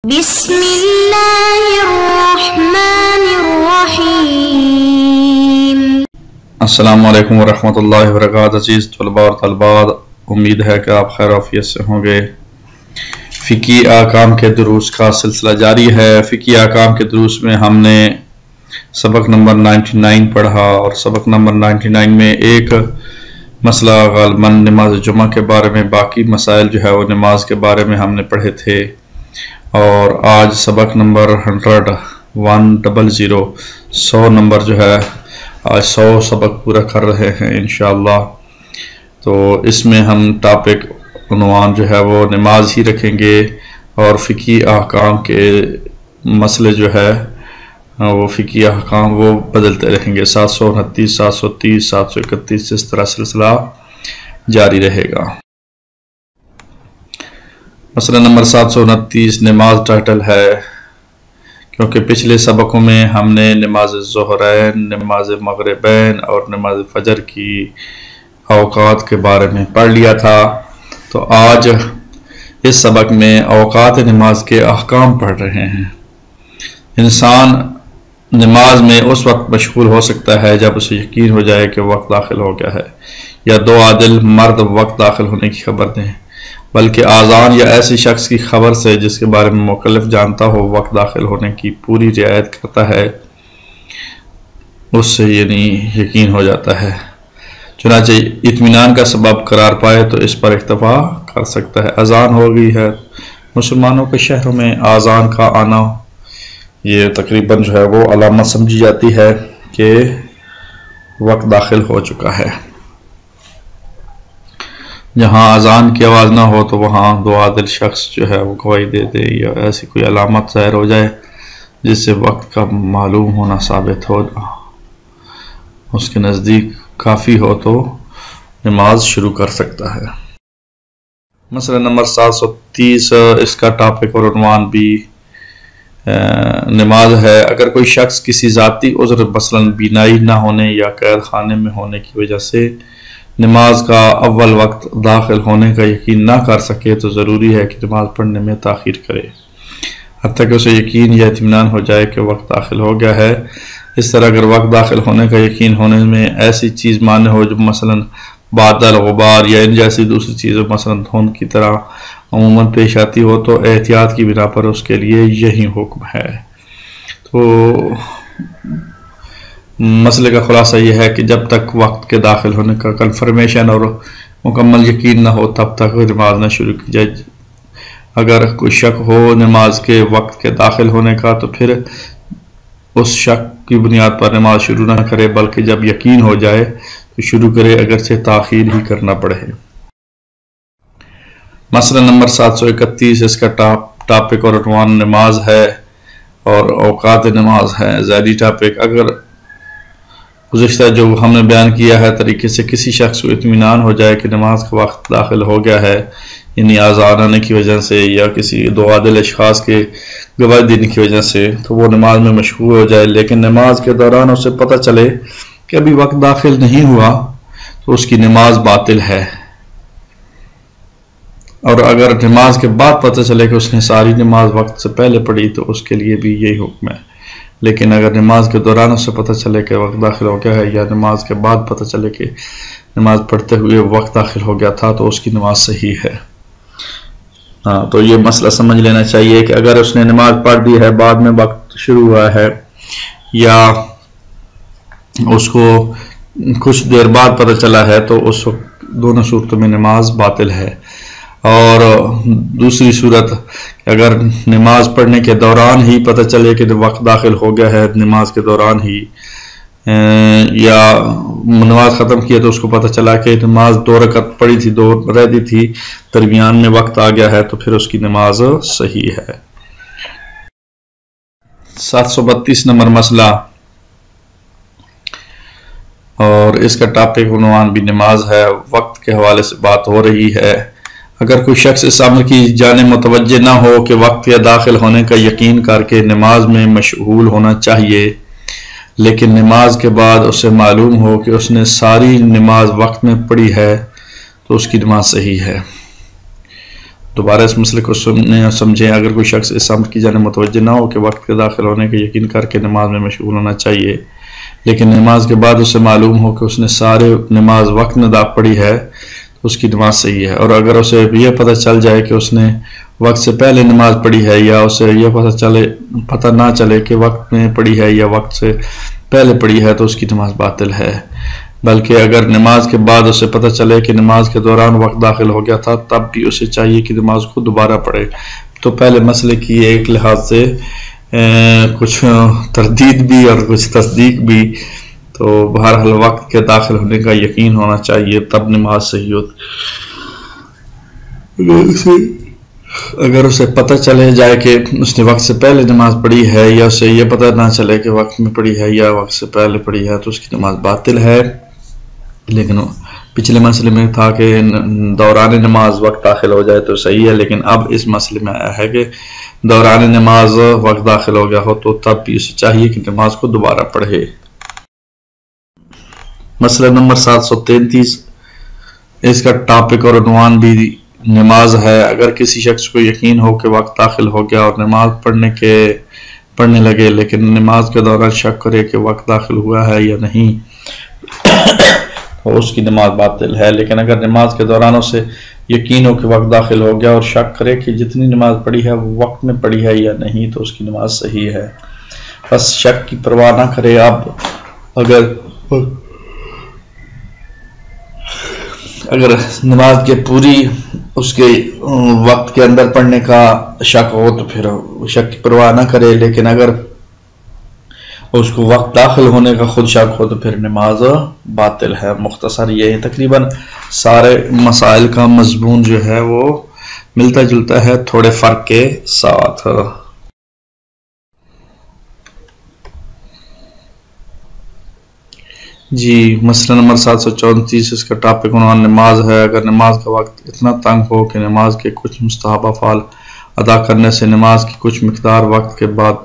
بسم اللہ الرحمن الرحیم۔ السلام علیکم ورحمۃ اللہ وبرکاتہ۔ عزیز طلباء اور طالبات، امید ہے کہ آپ خیر عافیت سے ہوں گے۔ فقہی احکام کے دروس کا سلسلہ جاری ہے۔ فقہی احکام کے دروس میں ہم نے سبق نمبر 99 پڑھا، اور سبق نمبر 99 میں ایک مسئلہ غالباً نماز جمعہ کے بارے میں، باقی مسائل جو ہے وہ نماز کے بارے میں ہم نے پڑھے تھے، اور آج سبق نمبر 100 نمبر جو ہے، آج 100 سبق پورا کر رہے ہیں انشاءاللہ۔ تو اس میں ہم ٹاپک عنوان جو ہے وہ نماز ہی رکھیں گے، اور فقہی احکام کے مسئلے جو ہے وہ فقہی احکام وہ بدلتے رہیں گے۔ 729، 730، 731، اس طرح سلسلہ جاری رہے گا۔ مسئلہ نمبر 729 نماز ٹائٹل ہے، کیونکہ پچھلے سبقوں میں ہم نے نماز ظہرین، نماز مغربین اور نماز فجر کی اوقات کے بارے میں پڑھ لیا تھا، تو آج اس سبق میں اوقات نماز کے احکام پڑھ رہے ہیں۔ انسان نماز میں اس وقت مشغول ہو سکتا ہے جب اسے یقین ہو جائے کہ وقت داخل ہو گیا ہے، یا دو عادل مرد وقت داخل ہونے کی خبر دیں، بلکہ آذان یا ایسی شخص کی خبر سے جس کے بارے میں مکلف جانتا ہو وقت داخل ہونے کی پوری رعایت کرتا ہے، اس سے یعنی یقین ہو جاتا ہے، چنانچہ اطمینان کا سبب قرار پائے تو اس پر اکتفا کر سکتا ہے۔ اذان ہو گئی ہے۔ مسلمانوں کے شہروں میں اذان کا آنا یہ تقریباً جو ہے وہ علامت سمجھی جاتی ہے کہ وقت داخل ہو چکا ہے۔ جہاں اذان کی آواز نہ ہو تو وہاں دو عادل شخص جو ہے وہ گواہی دے دے، یا ایسی کوئی علامت ظاہر ہو جائے جس سے وقت کا معلوم ہونا ثابت ہو، اس کے نزدیک کافی ہو تو نماز شروع کر سکتا ہے۔ مسئلہ نمبر 730 اس کا ٹاپک اور عنوان بھی نماز ہے۔ اگر کوئی شخص کسی ذاتی عذر مثلاً بینائی نہ ہونے یا قید خانے میں ہونے کی وجہ سے نماز کا اول وقت داخل ہونے کا یقین نہ کر سکے تو ضروری ہے کہ نماز پڑھنے میں تاخیر کرے، حتیٰ کہ اسے یقین یا اطمینان ہو جائے کہ وقت داخل ہو گیا ہے۔ اس طرح اگر وقت داخل ہونے کا یقین ہونے میں ایسی چیز مانع ہو جو مثلاً بادل، غبار یا ان جیسی دوسری چیزوں مثلاً دھند کی طرح عموماً پیش آتی ہو، تو احتیاط کی بنا پر اس کے لیے یہی حکم ہے۔ تو مسئلے کا خلاصہ یہ ہے کہ جب تک وقت کے داخل ہونے کا کنفرمیشن اور مکمل یقین نہ ہو تب تک نماز نہ شروع کی جائے۔ اگر کوئی شک ہو نماز کے وقت کے داخل ہونے کا تو پھر اس شک کی بنیاد پر نماز شروع نہ کرے، بلکہ جب یقین ہو جائے تو شروع کرے، اگرچہ تاخیر ہی کرنا پڑے۔ مسئلہ نمبر 731 اس کا ٹاپک اور عنوان نماز ہے اور اوقات نماز ہے، ذیلی ٹاپک۔ اگر گزشتہ جو ہم نے بیان کیا ہے طریقے سے کسی شخص کو اطمینان ہو جائے کہ نماز کا وقت داخل ہو گیا ہے، یعنی آذان آنے کی وجہ سے یا کسی دو عادل اشخاص کے گواہی دینے کی وجہ سے، تو وہ نماز میں مشغول ہو جائے، لیکن نماز کے دوران اسے پتہ چلے کہ ابھی وقت داخل نہیں ہوا تو اس کی نماز باطل ہے۔ اور اگر نماز کے بعد پتہ چلے کہ اس نے ساری نماز وقت سے پہلے پڑھی تو اس کے لیے بھی یہی حکم ہے، لیکن اگر نماز کے دوران اسے پتہ چلے کہ وقت داخل ہو گیا ہے، یا نماز کے بعد پتہ چلے کہ نماز پڑھتے ہوئے وقت داخل ہو گیا تھا، تو اس کی نماز صحیح ہے۔ تو یہ مسئلہ سمجھ لینا چاہیے کہ اگر اس نے نماز پڑھ دی ہے، بعد میں وقت شروع ہوا ہے، یا اس کو کچھ دیر بعد پتہ چلا ہے، تو اس وقت دونوں صورتوں میں نماز باطل ہے۔ اور دوسری صورت اگر نماز پڑھنے کے دوران ہی پتہ چلے کہ وقت داخل ہو گیا ہے، نماز کے دوران ہی، یا نماز ختم کی ہے تو اس کو پتہ چلا کہ نماز 2 رکعت پڑھی تھی، 2 رہتی تھی، درمیان میں وقت آ گیا ہے، تو پھر اس کی نماز صحیح ہے۔ 732 نمبر مسئلہ اور اس کا ٹاپک عنوان بھی نماز ہے، وقت کے حوالے سے بات ہو رہی ہے۔ اگر کوئی شخص اس عمل کی جانب متوجہ نہ ہو کہ وقت کے داخل ہونے کا یقین کر کے نماز میں مشغول ہونا چاہیے، لیکن نماز کے بعد اسے معلوم ہو کہ اس نے ساری نماز وقت میں پڑھی ہے، تو اس کی نماز صحیح ہے۔ دوبارہ اس مسئلے کو سمجھیں. اگر کوئی شخص اس امر کی جانب متوجہ نہ ہو کہ وقت کے داخل ہونے کا یقین کر کے نماز میں مشغول ہونا چاہیے، لیکن نماز کے بعد اسے معلوم ہو کہ اس نے سارے نماز وقت میں ادا پڑھی ہے تو اس کی نماز صحیح ہے. اور اگر اسے یہ پتہ چل جائے کہ اس نے وقت سے پہلے نماز پڑھی ہے، یا اسے یہ پتہ نہ چلے کہ وقت میں پڑھی ہے یا وقت سے پہلے پڑھی ہے، تو اس کی نماز باطل ہے. بلکہ اگر نماز کے بعد اسے پتہ چلے کہ نماز کے دوران وقت داخل ہو گیا تھا، تب بھی اسے چاہیے کہ نماز کو دوبارہ پڑھے. تو پہلے مسئلے کی ایک لحاظ سے کچھ تردید بھی اور کچھ تصدیق بھی. تو بہرحال وقت کے داخل ہونے کا یقین ہونا چاہیے، تب نماز صحیح ہوتی. اگر اسے پتہ چلے جائے کہ اس نے وقت سے پہلے نماز پڑھی ہے، یا اسے یہ پتہ نہ چلے کہ وقت میں پڑھی ہے یا وقت سے پہلے پڑھی ہے، تو اس کی نماز باطل ہے. لیکن پچھلے مسئلے میں تھا کہ دوران نماز وقت داخل ہو جائے تو صحیح ہے، لیکن اب اس مسئلے میں آیا ہے کہ دوران نماز وقت داخل ہو گیا ہو تو تب بھی اسے چاہیے کہ نماز کو دوبارہ پڑھے. مسئلہ نمبر 733، اس کا ٹاپک اور عنوان بھی نماز ہے. اگر کسی شخص کو یقین ہو کہ وقت داخل ہو گیا اور نماز پڑھنے لگے، لیکن نماز کے دوران شک کرے کہ وقت داخل ہوا ہے یا نہیں، تو اس کی نماز باطل ہے. لیکن اگر نماز کے دوران اسے یقین ہو کہ وقت داخل ہو گیا اور شک کرے کہ جتنی نماز پڑھی ہے وہ وقت میں پڑھی ہے یا نہیں، تو اس کی نماز صحیح ہے. بس شک کی پرواہ نہ کرے. اب اگر نماز کے پوری اس کے وقت کے اندر پڑھنے کا شک ہو تو پھر شک کی پرواہ نہ کرے. لیکن اگر اس کو وقت داخل ہونے کا خود شک ہو تو پھر نماز باطل ہے. مختصر یہ ہے، تقریباً سارے مسائل کا مضمون جو ہے وہ ملتا جلتا ہے تھوڑے فرق کے ساتھ. جی، مسئلہ نمبر 734، اس کا ٹاپک عنوان نماز ہے. اگر نماز کا وقت اتنا تنگ ہو کہ نماز کے کچھ مستحب افعال ادا کرنے سے نماز کی کچھ مقدار وقت کے بعد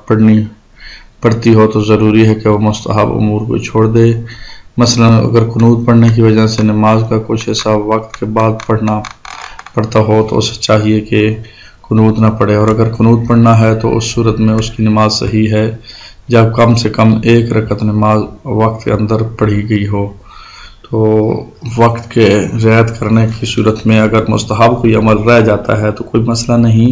پڑتی ہو، تو ضروری ہے کہ وہ مستحب امور کو چھوڑ دے. مثلا اگر قنوت پڑھنے کی وجہ سے نماز کا کچھ حصہ وقت کے بعد پڑھنا پڑتا ہو تو اسے چاہیے کہ قنوت نہ پڑھے. اور اگر قنوت پڑھنا ہے تو اس صورت میں اس کی نماز صحیح ہے جب کم سے کم ایک رکعت نماز وقت کے اندر پڑھی گئی ہو. تو وقت کے رعایت کرنے کی صورت میں اگر مستحب کوئی عمل رہ جاتا ہے تو کوئی مسئلہ نہیں،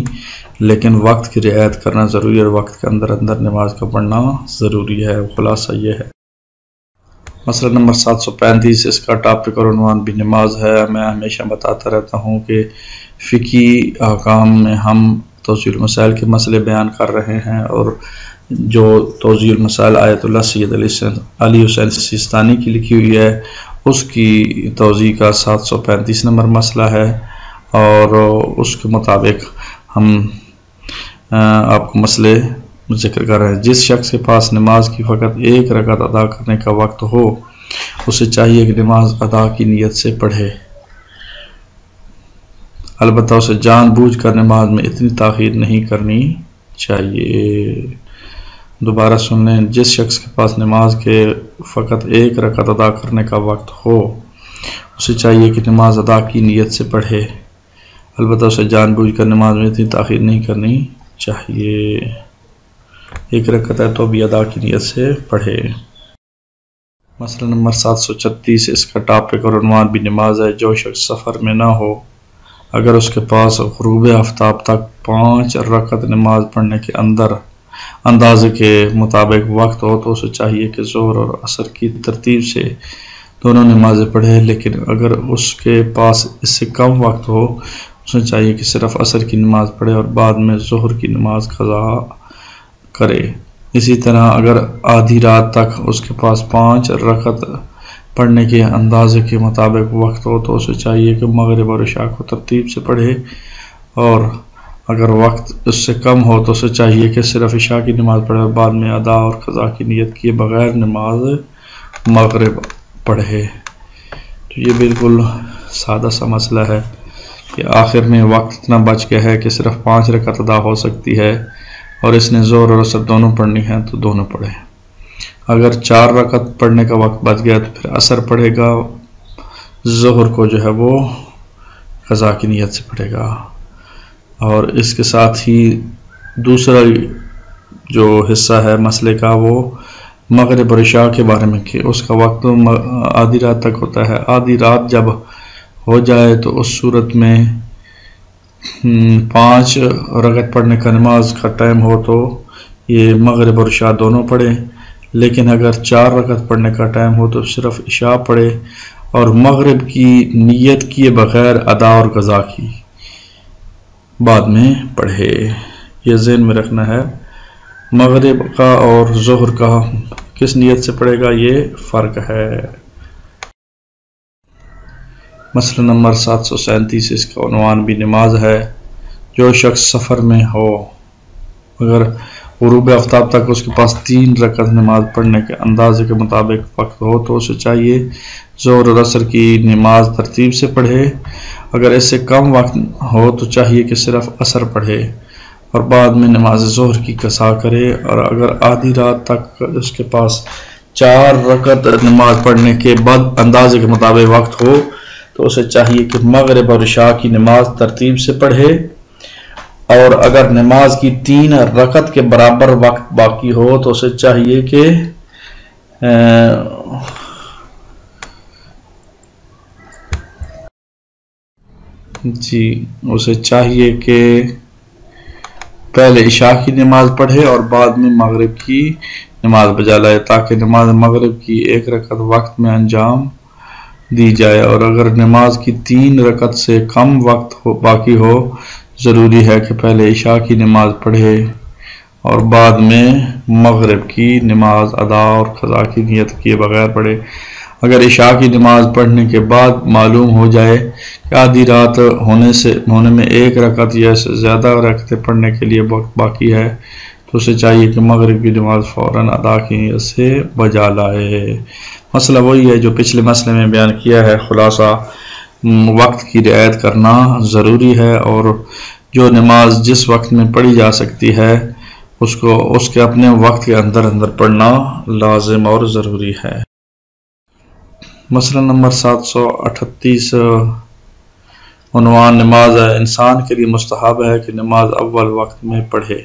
لیکن وقت کی رعایت کرنا ضروری ہے اور وقت کے اندر نماز کا پڑھنا ضروری ہے. خلاصہ یہ ہے. مسئلہ نمبر 735، اس کا ٹاپک اور عنوان بھی نماز ہے. میں ہمیشہ بتاتا رہتا ہوں کہ فقہی احکام میں ہم توضیح المسائل کے مسئلے بیان کر رہے ہیں، اور جو توضیح المسائل آیت اللہ سید علی حسین سیستانی کی لکھی ہوئی ہے اس کی توضیح کا 735 نمبر مسئلہ ہے. اور اس کے مطابق ہم آپ کو مسئلے ذکر کر رہے ہیں. جس شخص کے پاس نماز کی فقط ایک رکعت ادا کرنے کا وقت ہو، اسے چاہیے کہ نماز ادا کی نیت سے پڑھے. البتہ اسے جان بوجھ کر نماز میں اتنی تاخیر نہیں کرنی چاہیے. دوبارہ سن لیں، جس شخص کے پاس نماز کے فقط ایک رکعت ادا کرنے کا وقت ہو، اسے چاہیے کہ نماز ادا کی نیت سے پڑھے. البتہ اسے جان بوجھ کر نماز میں اتنی تاخیر نہیں کرنی چاہیے. ایک رکعت ہے تو بھی ادا کی نیت سے پڑھے. مسئلہ نمبر 736، اس کا ٹاپک اور عنوان بھی نماز ہے. جو شخص سفر میں نہ ہو، اگر اس کے پاس غروب آفتاب تک 5 رکعت نماز پڑھنے کے اندازے کے مطابق وقت ہو، تو اسے چاہیے کہ ظہر اور عصر کی ترتیب سے دونوں نمازیں پڑھے. لیکن اگر اس کے پاس اس سے کم وقت ہو، اسے چاہیے کہ صرف عصر کی نماز پڑھے اور بعد میں ظہر کی نماز قضا کرے. اسی طرح اگر آدھی رات تک اس کے پاس 5 رکعت پڑھنے کے اندازے کے مطابق وقت ہو، تو اسے چاہیے کہ مغرب اور عشاء کو ترتیب سے پڑھے. اور اگر وقت اس سے کم ہو تو اسے چاہیے کہ صرف عشاء کی نماز پڑھے اور بعد میں ادا اور قضا کی نیت کیے بغیر نماز مغرب پڑھے. تو یہ بالکل سادہ سا مسئلہ ہے کہ آخر میں وقت اتنا بچ گیا ہے کہ صرف 5 رکعت ادا ہو سکتی ہے اور اس نے ظہر اور عصر دونوں پڑھنی ہے تو دونوں پڑھے. اگر 4 رکعت پڑھنے کا وقت بچ گیا تو پھر عصر پڑھے گا، ظہر کو جو ہے وہ قضا کی نیت سے پڑھے گا. اور اس کے ساتھ ہی دوسرا جو حصہ ہے مسئلے کا وہ مغرب اور عشاء کے بارے میں کہ اس کا وقت آدھی رات تک ہوتا ہے. آدھی رات جب ہو جائے تو اس صورت میں 5 رکعت پڑھنے کا نماز کا ٹائم ہو تو یہ مغرب اور عشاء دونوں پڑھے، لیکن اگر 4 رکعت پڑھنے کا ٹائم ہو تو صرف عشاء پڑھے اور مغرب کی نیت کیے بغیر ادا اور قضا کی بعد میں پڑھے. یہ ذہن میں رکھنا ہے، مغرب کا اور ظہر کا کس نیت سے پڑھے گا یہ فرق ہے. مسئلہ نمبر 737 اس کا عنوان بھی نماز ہے. جو شخص سفر میں ہو اگر غروب آفتاب تک اس کے پاس 3 رکعت نماز پڑھنے کے اندازے کے مطابق وقت ہو تو اسے چاہیے ظہر اور عصر کی نماز ترتیب سے پڑھے. اگر اس سے کم وقت ہو تو چاہیے کہ صرف عصر پڑھے اور بعد میں نماز ظہر کی قضا کرے. اور اگر آدھی رات تک اس کے پاس 4 رکعت نماز پڑھنے کے بعد اندازے کے مطابق وقت ہو تو اسے چاہیے کہ مغرب اور عشاء کی نماز ترتیب سے پڑھے. اور اگر نماز کی 3 رکعت کے برابر وقت باقی ہو تو اسے چاہیے کہ پہلے عشاء کی نماز پڑھے اور بعد میں مغرب کی نماز بجا لائے تاکہ نماز مغرب کی 1 رکعت وقت میں انجام دی جائے. اور اگر نماز کی 3 رکعت سے کم وقت باقی ہو ضروری ہے کہ پہلے عشاء کی نماز پڑھے اور بعد میں مغرب کی نماز ادا اور قضا کی نیت کیے بغیر پڑھے. اگر عشاء کی نماز پڑھنے کے بعد معلوم ہو جائے کہ آدھی رات ہونے میں 1 رکعت یا سے زیادہ رکعتیں پڑھنے کے لیے وقت باقی ہے تو اسے چاہیے کہ مغرب کی نماز فوراً ادا کی نیت سے بجا لائے. مسئلہ وہی ہے جو پچھلے مسئلے میں بیان کیا ہے. خلاصہ وقت کی رعایت کرنا ضروری ہے اور جو نماز جس وقت میں پڑھی جا سکتی ہے اس کے اپنے وقت کے اندر پڑھنا لازم اور ضروری ہے. مسئلہ نمبر 738 عنوان نماز ہے. انسان کے لیے مستحب ہے کہ نماز اول وقت میں پڑھے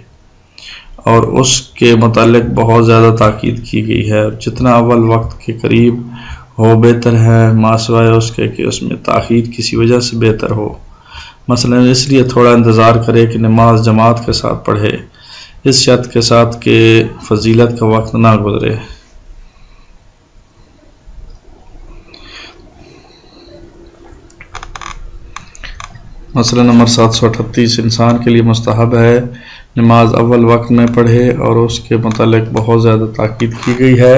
اور اس کے متعلق بہت زیادہ تاکید کی گئی ہے. جتنا اول وقت کے قریب ہو بہتر ہے ماسوائے اس کے کہ اس میں تاخیر کسی وجہ سے بہتر ہو. مثلا اس لیے تھوڑا انتظار کرے کہ نماز جماعت کے ساتھ پڑھے اس شرط کے ساتھ کہ فضیلت کا وقت نہ گزرے. مسئلہ نمبر 738 انسان کے لیے مستحب ہے نماز اول وقت میں پڑھے اور اس کے متعلق بہت زیادہ تاکید کی گئی ہے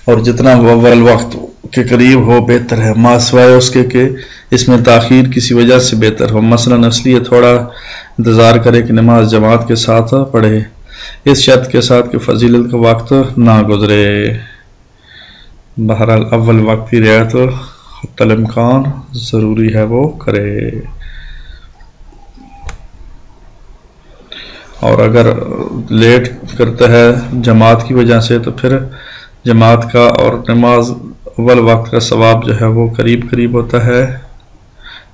اور جتنا اول وقت کے قریب ہو بہتر ہے ماسوائے اس کے کہ اس میں تاخیر کسی وجہ سے بہتر ہو. مثلا اس لیے تھوڑا انتظار کرے کہ نماز جماعت کے ساتھ پڑھے اس شرط کے ساتھ کہ فضیلت کا وقت نہ گزرے. بہرحال اول وقت کی رعایت حتی الامکان ضروری ہے وہ کرے. اور اگر لیٹ کرتا ہے جماعت کی وجہ سے تو پھر جماعت کا اور نماز اول وقت کا ثواب جو ہے وہ قریب ہوتا ہے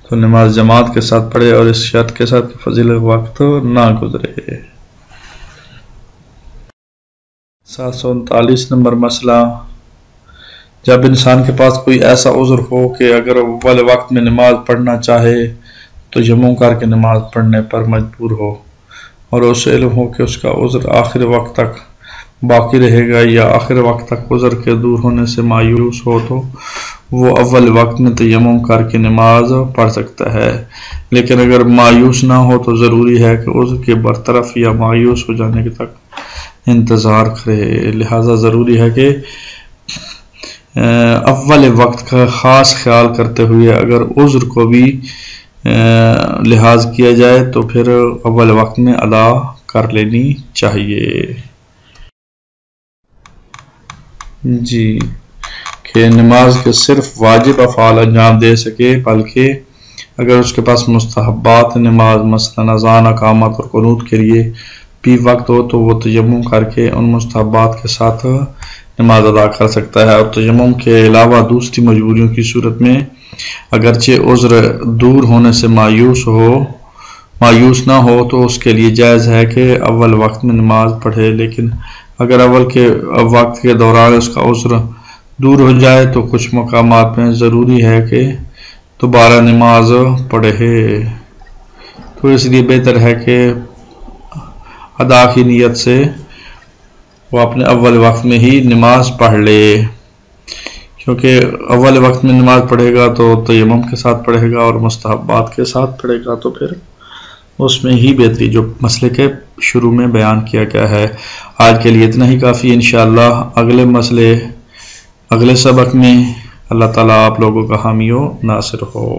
تو نماز جماعت کے ساتھ پڑھے اور اس شرط کے ساتھ کہ فضیلت وقت نہ گزرے. 739 نمبر مسئلہ جب انسان کے پاس کوئی ایسا عذر ہو کہ اگر اول وقت میں نماز پڑھنا چاہے تو جمع کر کے نماز پڑھنے پر مجبور ہو اور اسے علم ہو کہ اس کا عذر آخر وقت تک باقی رہے گا یا آخر وقت تک عذر کے دور ہونے سے مایوس ہو تو وہ اول وقت میں تیمم کر کے نماز پڑھ سکتا ہے. لیکن اگر مایوس نہ ہو تو ضروری ہے کہ عذر کے برطرف یا مایوس ہو جانے کے تک انتظار کرے. لہذا ضروری ہے کہ اول وقت کا خاص خیال کرتے ہوئے اگر عذر کو بھی لحاظ کیا جائے تو پھر اول وقت میں ادا کر لینی چاہیے. کہ نماز کے صرف واجب افعال انجام دے سکے بلکہ اگر اس کے پاس مستحبات نماز مثلا اذان اقامت اور قنوت کے لیے بھی وقت ہو تو وہ تیمم کر کے ان مستحبات کے ساتھ نماز ادا کر سکتا ہے. اور تیمم کے علاوہ دوسری مجبوریوں کی صورت میں اگرچہ عذر دور ہونے سے مایوس ہو مایوس نہ ہو تو اس کے لیے جائز ہے کہ اول وقت میں نماز پڑھے، لیکن اگر اول کے وقت کے دوران اس کا عذر دور ہو جائے تو کچھ مقامات میں ضروری ہے کہ دوبارہ نماز پڑھے، تو اس لیے بہتر ہے کہ ادا کی نیت سے وہ اپنے اول وقت میں ہی نماز پڑھ لے، کیونکہ اول وقت میں نماز پڑھے گا تو تیمم کے ساتھ پڑھے گا اور مستحبات کے ساتھ پڑھے گا، تو پھر اس میں ہی بہتری جو مسئلے کے شروع میں بیان کیا گیا ہے۔ آج کے لیے اتنا ہی کافی، انشاءاللہ اگلے مسئلے اگلے سبق میں۔ اللہ تعالیٰ آپ لوگوں کا حامی و ناصر ہو۔